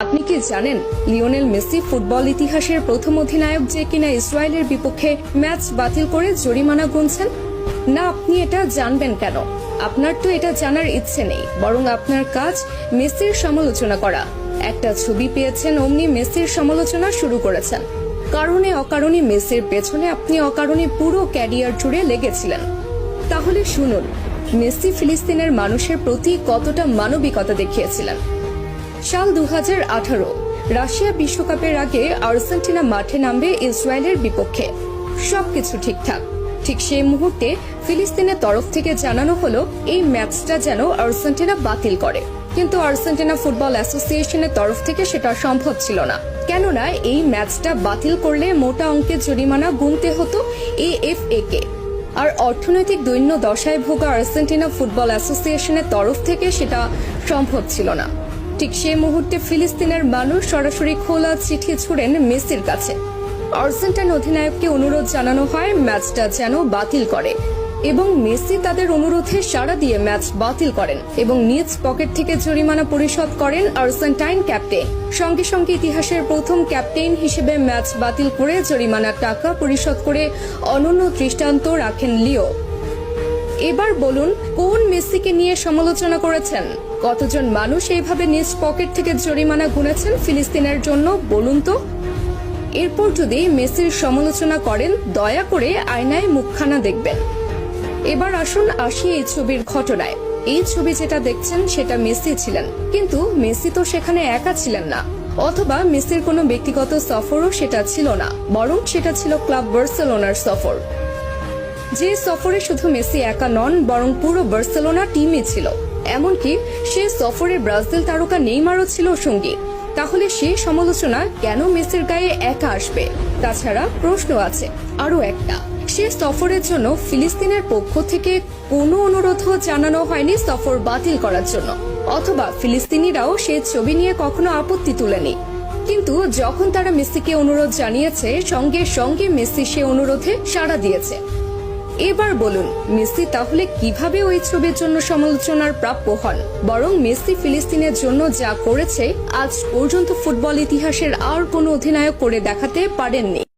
আপনি কি জানেন লিওনেল মেসি ফুটবল ইতিহাসের প্রথম অধিনায়ক যে কিনা ইসরায়েলের বিপক্ষে ম্যাচ বাতিল করে জরিমানা গুনছেন? না, আপনি এটা জানবেন কেন? আপনার তো এটা জানার ইচ্ছে নেই, বরং আপনার কাজ মেসির সমালোচনা করা। একটা ছবি পেয়েছেন, অমনি মেসির সমালোচনা শুরু করেছেন। কারণে অকারণে মেসির পেছনে আপনি অকারণে পুরো ক্যারিয়ার জুড়ে লেগেছিলেন। তাহলে শুনুন, মেসি ফিলিস্তিনের মানুষের প্রতি কতটা মানবিকতা দেখিয়েছিলেন। সাল 2018 রাশিয়া বিশ্বকাপের আগে আর্জেন্টিনা মাঠে নামবে ইসরায়েলের বিপক্ষে। সবকিছু ঠিকঠাক। ঠিক সেই মুহূর্তে ফিলিস্তিনের তরফ থেকে জানানো হলো এই ম্যাচটা যেন আর্জেন্টিনা বাতিল করে। কিন্তু আর্জেন্টিনা ফুটবল অ্যাসোসিয়েশনের তরফ থেকে সেটা সম্ভব ছিল না, কেননা এই ম্যাচটা বাতিল করলে মোটা অঙ্কের জরিমানা গুনতে হতো এএফএ কে। আর অর্থনৈতিক দৈন্য দশায় ভোগা আর্জেন্টিনা ফুটবল অ্যাসোসিয়েশনের তরফ থেকে সেটা সম্ভব ছিল না। ঠিক সেই মুহূর্তে ফিলিস্তিনের মানুষ সরাসরি খোলা চিঠি ছুড়েন মেসির কাছে। আর্জেন্টাইন অধিনায়ককে অনুরোধ জানানো হয় ম্যাচটা যেন বাতিল করে, এবং মেসি তাদের অনুরোধে সাড়া দিয়ে ম্যাচ বাতিল করেন এবং নিজ পকেট থেকে জরিমানা পরিশোধ করেন আর্জেন্টাইন ক্যাপ্টেন। সঙ্গে সঙ্গে ইতিহাসের প্রথম ক্যাপ্টেন হিসেবে ম্যাচ বাতিল করে জরিমানার টাকা পরিশোধ করে অনন্য দৃষ্টান্ত রাখেন লিও। এবার বলুন, কোন মেসিকে নিয়ে সমালোচনা করেছেন? কতজন মানুষ এইভাবে নিজ পকেট থেকে জরিমানা গুনেছেন ফিলিস্তিনের জন্য, বলুন তো? এরপর যদি মেসির সমালোচনা করেন, দয়া করে আয়নায় মুখখানা দেখবেন। এবার আসি এই ছবির ঘটনায়। এই ছবি যেটা দেখছেন সেটা মেসি ছিলেন, কিন্তু মেসি তো সেখানে একা ছিলেন না, অথবা মেসির কোনো ব্যক্তিগত সফরও সেটা ছিল না, বরং সেটা ছিল ক্লাব বার্সেলোনার সফর। যে সফরে শুধু মেসি একা নন, বরং পুরো বার্সেলোনা টিমই ছিল। এমনকি সে সফরে ব্রাজিল তারকা নেইমারও ছিল সঙ্গী। তাহলে সে সমালোচনা কেন মেসির গায়ে একা আসবে? তাছাড়া প্রশ্ন আছে আরো একটা, সে সফরের জন্য ফিলিস্তিনের পক্ষ থেকে কোনো অনুরোধও জানানো হয়নি সফর বাতিল করার জন্য, অথবা ফিলিস্তিনিরাও সে ছবি নিয়ে কখনো আপত্তি তুলেনি। কিন্তু যখন তারা মেসিকে অনুরোধ জানিয়েছে, সঙ্গে সঙ্গে মেসি সে অনুরোধে সাড়া দিয়েছে। এবার বলুন, মেসি তাহলে কিভাবে ওই ছবির জন্য সমালোচনার প্রাপ্য হন? বরং মেসি ফিলিস্তিনের জন্য যা করেছে আজ পর্যন্ত ফুটবল ইতিহাসের আর কোনো অধিনায়ক করে দেখাতে পারেননি।